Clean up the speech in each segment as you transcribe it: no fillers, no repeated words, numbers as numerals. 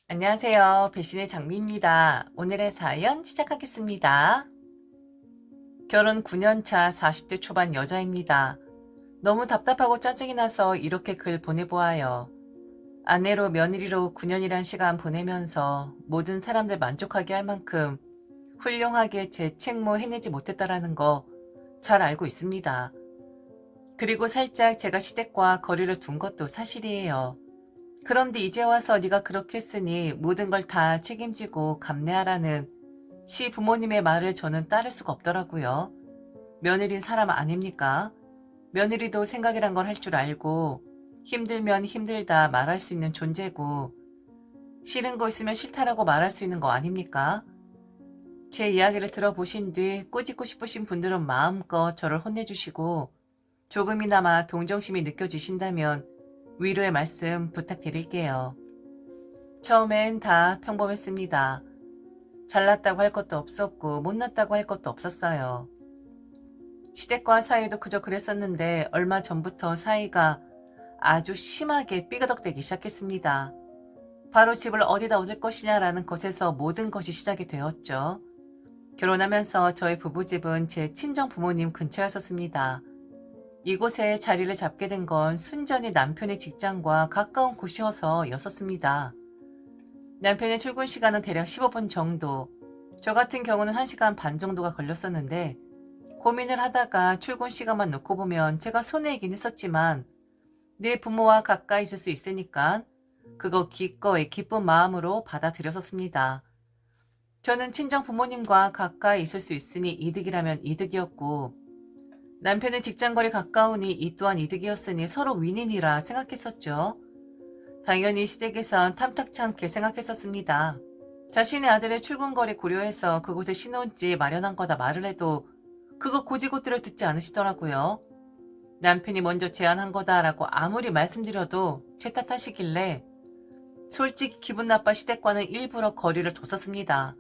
안녕하세요. 배신의 장미입니다. 오늘의 사연 시작하겠습니다. 결혼 9년차 40대 초반 여자입니다. 너무 답답하고 짜증이 나서 이렇게 글 보내보아요. 아내로 며느리로 9년이란 시간 보내면서 모든 사람들 만족하게 할 만큼 훌륭하게 제 책무 해내지 못했다라는 거 잘 알고 있습니다. 그리고 살짝 제가 시댁과 거리를 둔 것도 사실이에요. 그런데 이제 와서 네가 그렇게 했으니 모든 걸 다 책임지고 감내하라는 시부모님의 말을 저는 따를 수가 없더라고요. 며느린 사람 아닙니까? 며느리도 생각이란 걸 할 줄 알고 힘들면 힘들다 말할 수 있는 존재고 싫은 거 있으면 싫다라고 말할 수 있는 거 아닙니까? 제 이야기를 들어보신 뒤 꼬집고 싶으신 분들은 마음껏 저를 혼내주시고 조금이나마 동정심이 느껴지신다면 위로의 말씀 부탁드릴게요. 처음엔 다 평범했습니다. 잘났다고 할 것도 없었고 못났다고 할 것도 없었어요. 시댁과 사이도 그저 그랬었는데 얼마 전부터 사이가 아주 심하게 삐그덕대기 시작했습니다. 바로 집을 어디다 얻을 것이냐라는 것에서 모든 것이 시작이 되었죠. 결혼하면서 저희 부부집은 제 친정 부모님 근처였었습니다. 이곳에 자리를 잡게 된 건 순전히 남편의 직장과 가까운 곳이어서였었습니다. 남편의 출근 시간은 대략 15분 정도, 저 같은 경우는 1시간 반 정도가 걸렸었는데 고민을 하다가 출근 시간만 놓고 보면 제가 손해이긴 했었지만 내 부모와 가까이 있을 수 있으니까 그거 기꺼이 기쁜 마음으로 받아들였었습니다. 저는 친정 부모님과 가까이 있을 수 있으니 이득이라면 이득이었고 남편의 직장거리 가까우니 이 또한 이득이었으니 서로 윈윈이라 생각했었죠. 당연히 시댁에선 탐탁치 않게 생각했었습니다. 자신의 아들의 출근거리 고려해서 그곳에 신혼집 마련한 거다 말을 해도 그거 고지고대로 듣지 않으시더라고요. 남편이 먼저 제안한 거다라고 아무리 말씀드려도 제 탓하시길래 솔직히 기분 나빠 시댁과는 일부러 거리를 뒀었습니다.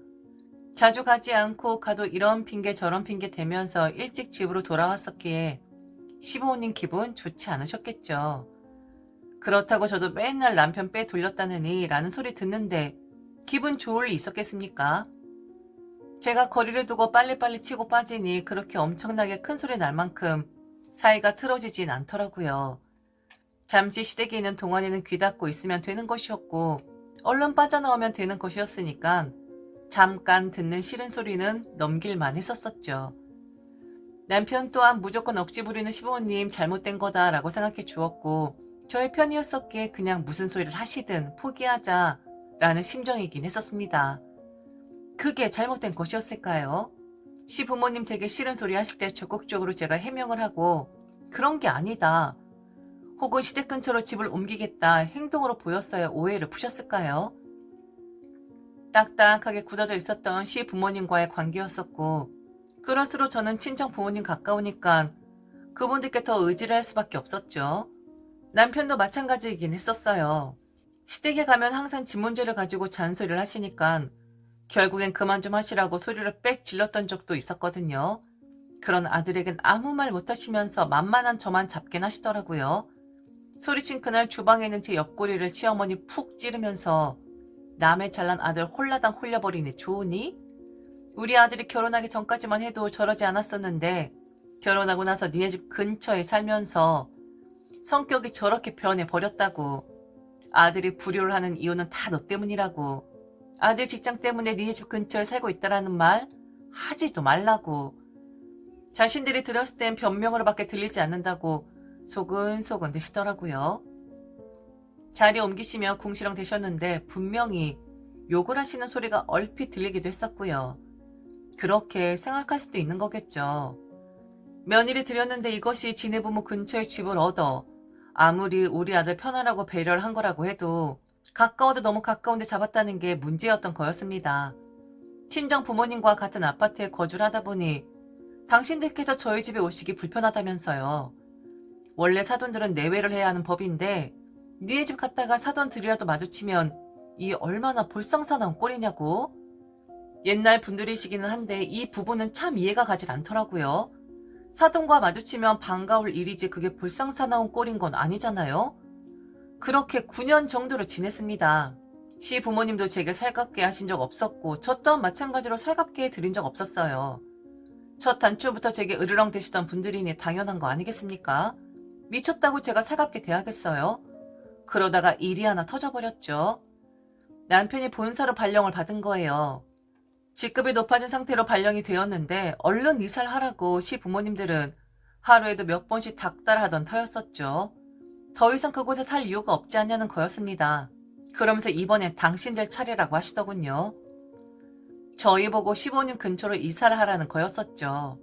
자주 가지 않고 가도 이런 핑계 저런 핑계 대면서 일찍 집으로 돌아왔었기에 시부모님 기분 좋지 않으셨겠죠. 그렇다고 저도 맨날 남편 빼 돌렸다느니 라는 소리 듣는데 기분 좋을 리 있었겠습니까? 제가 거리를 두고 빨리빨리 치고 빠지니 그렇게 엄청나게 큰 소리 날 만큼 사이가 틀어지진 않더라고요. 잠시 시댁에 있는 동안에는 귀 닫고 있으면 되는 것이었고 얼른 빠져나오면 되는 것이었으니까 잠깐 듣는 싫은 소리는 넘길만 했었었죠. 남편 또한 무조건 억지 부리는 시부모님 잘못된 거다라고 생각해 주었고 저의 편이었었기에 그냥 무슨 소리를 하시든 포기하자라는 심정이긴 했었습니다. 그게 잘못된 것이었을까요? 시부모님 제게 싫은 소리 하실 때 적극적으로 제가 해명을 하고 그런 게 아니다. 혹은 시댁 근처로 집을 옮기겠다 행동으로 보였어야 오해를 푸셨을까요? 딱딱하게 굳어져 있었던 시부모님과의 관계였었고 그럴수록 저는 친정 부모님 가까우니까 그분들께 더 의지를 할 수밖에 없었죠. 남편도 마찬가지이긴 했었어요. 시댁에 가면 항상 집 문제를 가지고 잔소리를 하시니까 결국엔 그만 좀 하시라고 소리를 빽 질렀던 적도 있었거든요. 그런 아들에겐 아무 말 못하시면서 만만한 저만 잡긴 하시더라고요. 소리친 그날 주방에 있는 제 옆구리를 시어머니 푹 찌르면서 남의 잘난 아들 홀라당 홀려버리니 좋으니? 우리 아들이 결혼하기 전까지만 해도 저러지 않았었는데 결혼하고 나서 니네 집 근처에 살면서 성격이 저렇게 변해버렸다고. 아들이 불효를 하는 이유는 다 너 때문이라고. 아들 직장 때문에 니네 집 근처에 살고 있다라는 말 하지도 말라고. 자신들이 들었을 땐 변명으로밖에 들리지 않는다고 소근소근 드시더라고요. 자리 옮기시며 궁시렁 되셨는데 분명히 욕을 하시는 소리가 얼핏 들리기도 했었고요. 그렇게 생각할 수도 있는 거겠죠. 며느리 들였는데 이것이 지네 부모 근처에 집을 얻어 아무리 우리 아들 편하라고 배려를 한 거라고 해도 가까워도 너무 가까운데 잡았다는 게 문제였던 거였습니다. 친정 부모님과 같은 아파트에 거주를 하다 보니 당신들께서 저희 집에 오시기 불편하다면서요. 원래 사돈들은 내외를 해야 하는 법인데 니네 집 갔다가 사돈들이라도 마주치면 이 얼마나 볼썽사나운 꼴이냐고. 옛날 분들이시기는 한데 이 부부는 참 이해가 가질 않더라고요. 사돈과 마주치면 반가울 일이지 그게 볼썽사나운 꼴인 건 아니잖아요. 그렇게 9년 정도를 지냈습니다. 시부모님도 제게 살갑게 하신 적 없었고 저 또한 마찬가지로 살갑게 드린 적 없었어요. 첫 단추부터 제게 으르렁 대시던 분들이니 당연한 거 아니겠습니까? 미쳤다고 제가 살갑게 대하겠어요? 그러다가 일이 하나 터져버렸죠. 남편이 본사로 발령을 받은 거예요. 직급이 높아진 상태로 발령이 되었는데 얼른 이사를 하라고 시부모님들은 하루에도 몇 번씩 닥달하던 터였었죠. 더 이상 그곳에 살 이유가 없지 않냐는 거였습니다. 그러면서 이번엔 당신들 차례라고 하시더군요. 저희 보고 시부모님 근처로 이사를 하라는 거였었죠.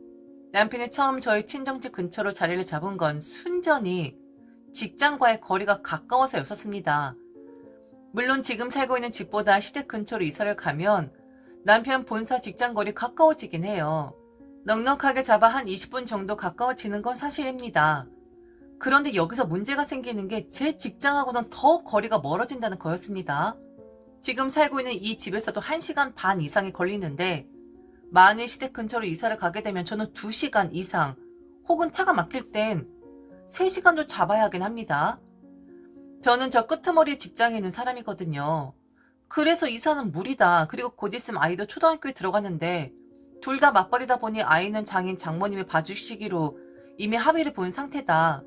남편이 처음 저희 친정집 근처로 자리를 잡은 건 순전히 직장과의 거리가 가까워서였었습니다. 물론 지금 살고 있는 집보다 시댁 근처로 이사를 가면 남편 본사 직장 거리 가까워지긴 해요. 넉넉하게 잡아 한 20분 정도 가까워지는 건 사실입니다. 그런데 여기서 문제가 생기는 게 제 직장하고는 더 거리가 멀어진다는 거였습니다. 지금 살고 있는 이 집에서도 1시간 반 이상이 걸리는데 만일 시댁 근처로 이사를 가게 되면 저는 2시간 이상 혹은 차가 막힐 땐 3시간도 잡아야 하긴 합니다. 저는 저 끄트머리 직장에 있는 사람이거든요. 그래서 이사는 무리다. 그리고 곧 있으면 아이도 초등학교에 들어가는데 둘 다 맞벌이다 보니 아이는 장인 장모님이 봐주시기로 이미 합의를 본 상태다.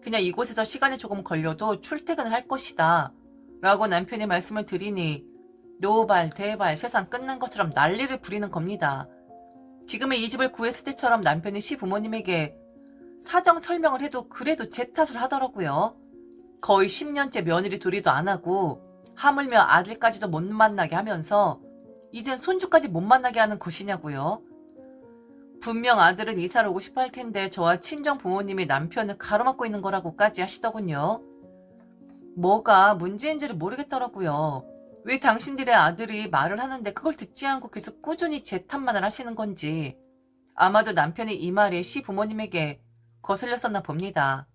그냥 이곳에서 시간이 조금 걸려도 출퇴근을 할 것이다. 라고 남편이 말씀을 드리니 노발 대발 세상 끝난 것처럼 난리를 부리는 겁니다. 지금의 이 집을 구했을 때처럼 남편이 시부모님에게 사정 설명을 해도 그래도 제 탓을 하더라고요. 거의 10년째 며느리 둘이도 안 하고 하물며 아들까지도 못 만나게 하면서 이젠 손주까지 못 만나게 하는 것이냐고요. 분명 아들은 이사를 오고 싶어 할 텐데 저와 친정 부모님이 남편을 가로막고 있는 거라고까지 하시더군요. 뭐가 문제인지를 모르겠더라고요. 왜 당신들의 아들이 말을 하는데 그걸 듣지 않고 계속 꾸준히 제 탓만을 하시는 건지. 아마도 남편이 이 말이 시부모님에게 거슬렸었나 봅니다.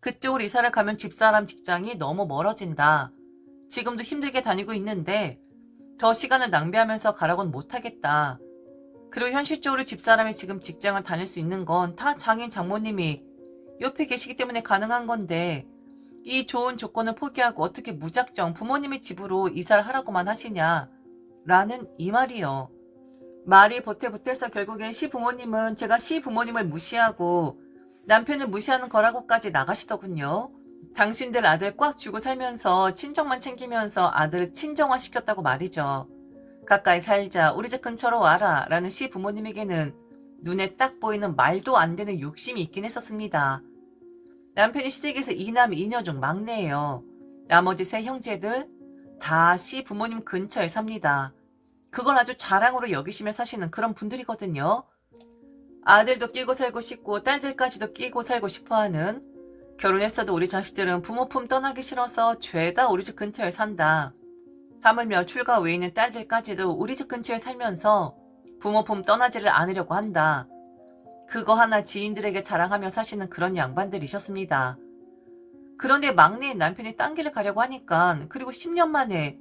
그쪽으로 이사를 가면 집사람 직장이 너무 멀어진다. 지금도 힘들게 다니고 있는데 더 시간을 낭비하면서 가라고는 못하겠다. 그리고 현실적으로 집사람이 지금 직장을 다닐 수 있는 건 다 장인 장모님이 옆에 계시기 때문에 가능한 건데 이 좋은 조건을 포기하고 어떻게 무작정 부모님의 집으로 이사를 하라고만 하시냐 라는 이 말이요. 말이 보태보태서 결국엔 시부모님은 제가 시부모님을 무시하고 남편을 무시하는 거라고까지 나가시더군요. 당신들 아들 꽉 쥐고 살면서 친정만 챙기면서 아들을 친정화시켰다고 말이죠. 가까이 살자, 우리 집 근처로 와라 라는 시부모님에게는 눈에 딱 보이는 말도 안 되는 욕심이 있긴 했었습니다. 남편이 시댁에서 2남 2녀 중 막내예요. 나머지 3 형제들 다 시부모님 근처에 삽니다. 그걸 아주 자랑으로 여기시며 사시는 그런 분들이거든요. 아들도 끼고 살고 싶고 딸들까지도 끼고 살고 싶어하는, 결혼했어도 우리 자식들은 부모 품 떠나기 싫어서 죄다 우리 집 근처에 산다. 하물며 출가 외에 있는 딸들까지도 우리 집 근처에 살면서 부모 품 떠나지를 않으려고 한다. 그거 하나 지인들에게 자랑하며 사시는 그런 양반들이셨습니다. 그런데 막내인 남편이 딴 길을 가려고 하니까, 그리고 10년 만에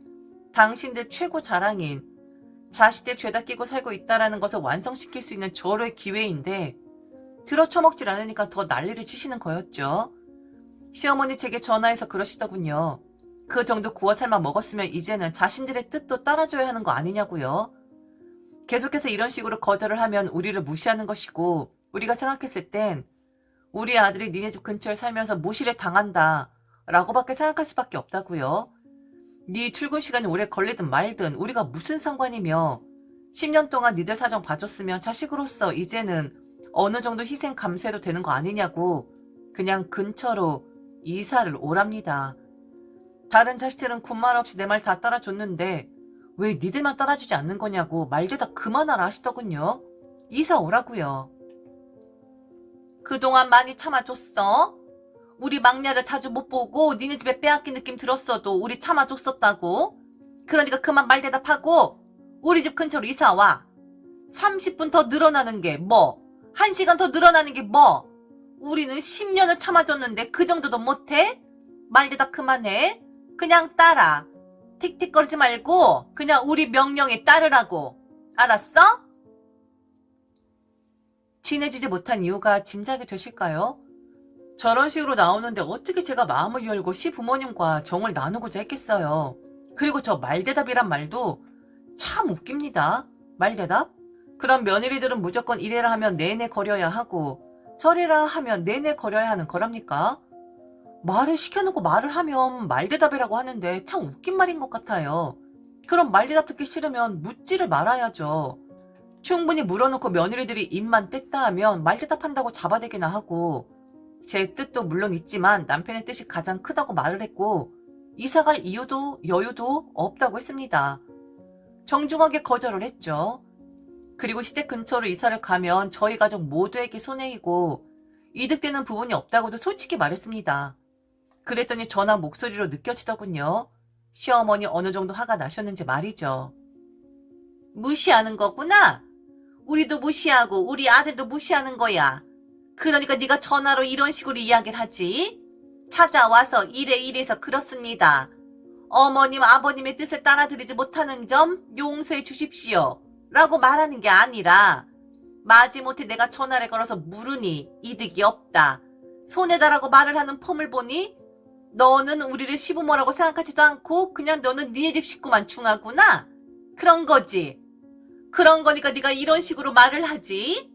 당신들 최고 자랑인 자식들 죄다 끼고 살고 있다라는 것을 완성시킬 수 있는 절호의 기회인데 들어쳐먹질 않으니까 더 난리를 치시는 거였죠. 시어머니 제게 전화해서 그러시더군요. 그 정도 구워 삶아 먹었으면 이제는 자신들의 뜻도 따라줘야 하는 거 아니냐고요. 계속해서 이런 식으로 거절을 하면 우리를 무시하는 것이고, 우리가 생각했을 땐 우리 아들이 니네 집 근처에 살면서 모실에 당한다 라고밖에 생각할 수밖에 없다고요. 네 출근 시간이 오래 걸리든 말든 우리가 무슨 상관이며, 10년 동안 니들 사정 봐줬으면 자식으로서 이제는 어느 정도 희생 감수해도 되는 거 아니냐고 그냥 근처로 이사를 오랍니다. 다른 자식들은 군말 없이 내 말 다 따라줬는데 왜 니들만 따라주지 않는 거냐고 말대다 그만하라 하시더군요. 이사 오라고요. 그동안 많이 참아줬어? 우리 막내 아들 자주 못 보고 니네 집에 빼앗긴 느낌 들었어도 우리 참아줬었다고? 그러니까 그만 말 대답하고 우리 집 근처로 이사 와. 30분 더 늘어나는 게 뭐? 1시간 더 늘어나는 게 뭐? 우리는 10년을 참아줬는데 그 정도도 못해? 말 대답 그만해. 그냥 따라. 틱틱거리지 말고 그냥 우리 명령에 따르라고. 알았어? 친해지지 못한 이유가 짐작이 되실까요? 저런 식으로 나오는데 어떻게 제가 마음을 열고 시부모님과 정을 나누고자 했겠어요. 그리고 저 말대답이란 말도 참 웃깁니다. 말대답? 그럼 며느리들은 무조건 이래라 하면 내내 거려야 하고 저래라 하면 내내 거려야 하는 거랍니까? 말을 시켜놓고 말을 하면 말대답이라고 하는데 참 웃긴 말인 것 같아요. 그럼 말대답 듣기 싫으면 묻지를 말아야죠. 충분히 물어놓고 며느리들이 입만 뗐다 하면 말대답한다고 잡아대기나 하고 제 뜻도 물론 있지만 남편의 뜻이 가장 크다고 말을 했고 이사갈 이유도 여유도 없다고 했습니다. 정중하게 거절을 했죠. 그리고 시댁 근처로 이사를 가면 저희 가족 모두에게 손해이고 이득되는 부분이 없다고도 솔직히 말했습니다. 그랬더니 전화 목소리로 느껴지더군요. 시어머니 어느 정도 화가 나셨는지 말이죠. 무시하는 거구나. 우리도 무시하고 우리 아들도 무시하는 거야. 그러니까 네가 전화로 이런 식으로 이야기를 하지. 찾아와서 이래서 그렇습니다. 어머님 아버님의 뜻을 따라드리지 못하는 점 용서해 주십시오. 라고 말하는 게 아니라 마지못해 내가 전화를 걸어서 물으니 이득이 없다. 손해다라고 말을 하는 폼을 보니 너는 우리를 시부모라고 생각하지도 않고 그냥 너는 네 집 식구만 중하구나. 그런 거지. 그런 거니까 네가 이런 식으로 말을 하지.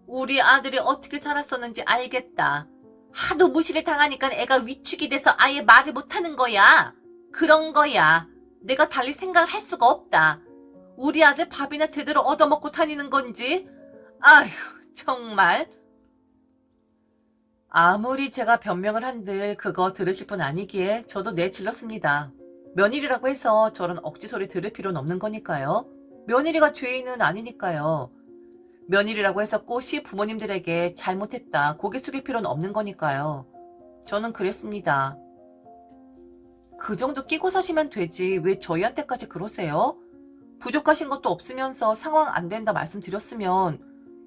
우리 아들이 어떻게 살았었는지 알겠다. 하도 무시를 당하니까 애가 위축이 돼서 아예 말을 못하는 거야. 그런 거야. 내가 달리 생각을 할 수가 없다. 우리 아들 밥이나 제대로 얻어먹고 다니는 건지. 아휴 정말. 아무리 제가 변명을 한들 그거 들으실 분 아니기에 저도 내질렀습니다. 며느리라고 해서 저런 억지 소리 들을 필요는 없는 거니까요. 며느리가 죄인은 아니니까요. 며느리라고 해서 꽃이 부모님들에게 잘못했다 고개 숙일 필요는 없는 거니까요. 저는 그랬습니다. 그 정도 끼고 사시면 되지 왜 저희한테까지 그러세요? 부족하신 것도 없으면서 상황 안 된다 말씀드렸으면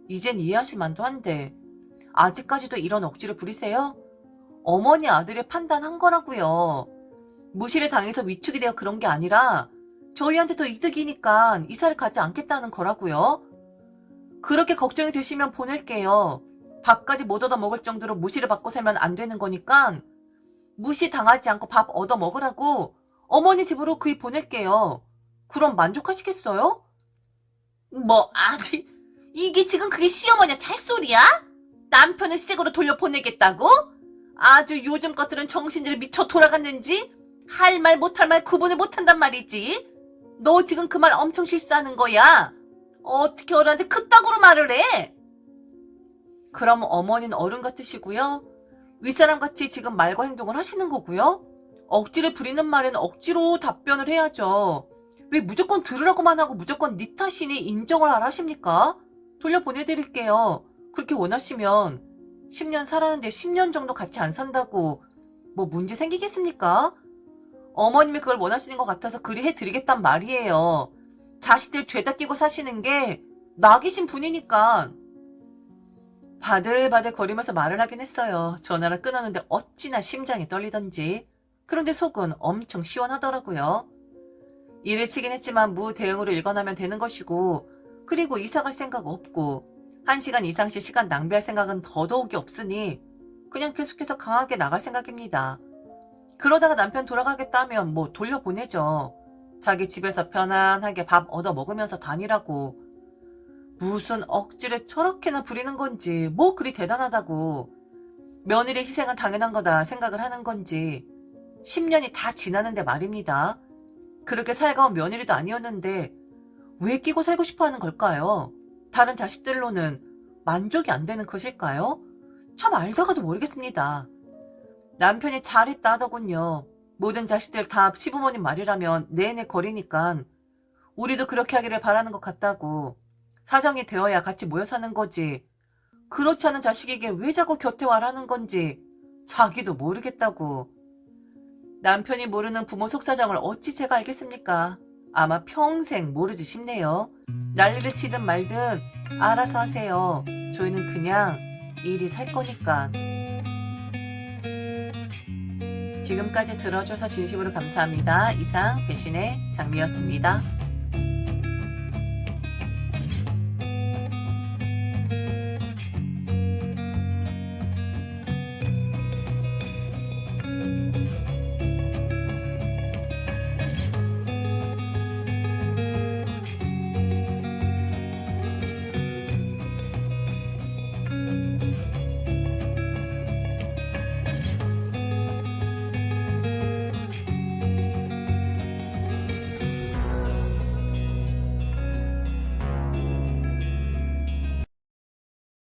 이젠 이해하실 만도 한데 아직까지도 이런 억지를 부리세요? 어머니 아들이 판단한 거라고요. 무시를 당해서 위축이 되어 그런 게 아니라 저희한테 더 이득이니까 이사를 가지 않겠다는 거라고요. 그렇게 걱정이 되시면 보낼게요. 밥까지 못 얻어 먹을 정도로 무시를 받고 살면 안 되는 거니까 무시 당하지 않고 밥 얻어 먹으라고 어머니 집으로 그이 보낼게요. 그럼 만족하시겠어요? 뭐 아니 이게 지금 그게 시어머니한테 할 소리야? 남편을 시댁으로 돌려보내겠다고? 아주 요즘 것들은 정신들이 미쳐 돌아갔는지 할 말 못할 말 구분을 못한단 말이지. 너 지금 그 말 엄청 실수하는 거야. 어떻게 어른한테 그따구로 말을 해? 그럼 어머니는 어른 같으시고요. 윗사람같이 지금 말과 행동을 하시는 거고요. 억지를 부리는 말에는 억지로 답변을 해야죠. 왜 무조건 들으라고만 하고 무조건 네 탓이니 인정을 하라 하십니까? 돌려보내드릴게요. 그렇게 원하시면 10년 살았는데 10년 정도 같이 안 산다고 뭐 문제 생기겠습니까? 어머님이 그걸 원하시는 것 같아서 그리 해드리겠단 말이에요. 자식들 죄다 끼고 사시는 게 낙이신 분이니까. 바들바들 거리면서 말을 하긴 했어요. 전화를 끊었는데 어찌나 심장이 떨리던지. 그런데 속은 엄청 시원하더라고요. 일을 치긴 했지만 무대응으로 일관하면 되는 것이고 그리고 이사갈 생각 없고 1시간 이상씩 시간 낭비할 생각은 더더욱이 없으니 그냥 계속해서 강하게 나갈 생각입니다. 그러다가 남편 돌아가겠다 하면 뭐 돌려보내죠. 자기 집에서 편안하게 밥 얻어 먹으면서 다니라고. 무슨 억지를 저렇게나 부리는 건지 뭐 그리 대단하다고. 며느리 희생은 당연한 거다 생각을 하는 건지 10년이 다 지나는데 말입니다. 그렇게 살가운 며느리도 아니었는데 왜 끼고 살고 싶어하는 걸까요? 다른 자식들로는 만족이 안 되는 것일까요? 참 알다가도 모르겠습니다. 남편이 잘했다 하더군요. 모든 자식들 다 시부모님 말이라면 내내 거리니까 우리도 그렇게 하기를 바라는 것 같다고. 사정이 되어야 같이 모여 사는 거지. 그렇지 않은 자식에게 왜 자꾸 곁에 와라는 건지 자기도 모르겠다고. 남편이 모르는 부모 속사정을 어찌 제가 알겠습니까? 아마 평생 모르지 싶네요. 난리를 치든 말든 알아서 하세요. 저희는 그냥 일이 살 거니까. 지금까지 들어줘서 진심으로 감사합니다. 이상 배신의 장미였습니다.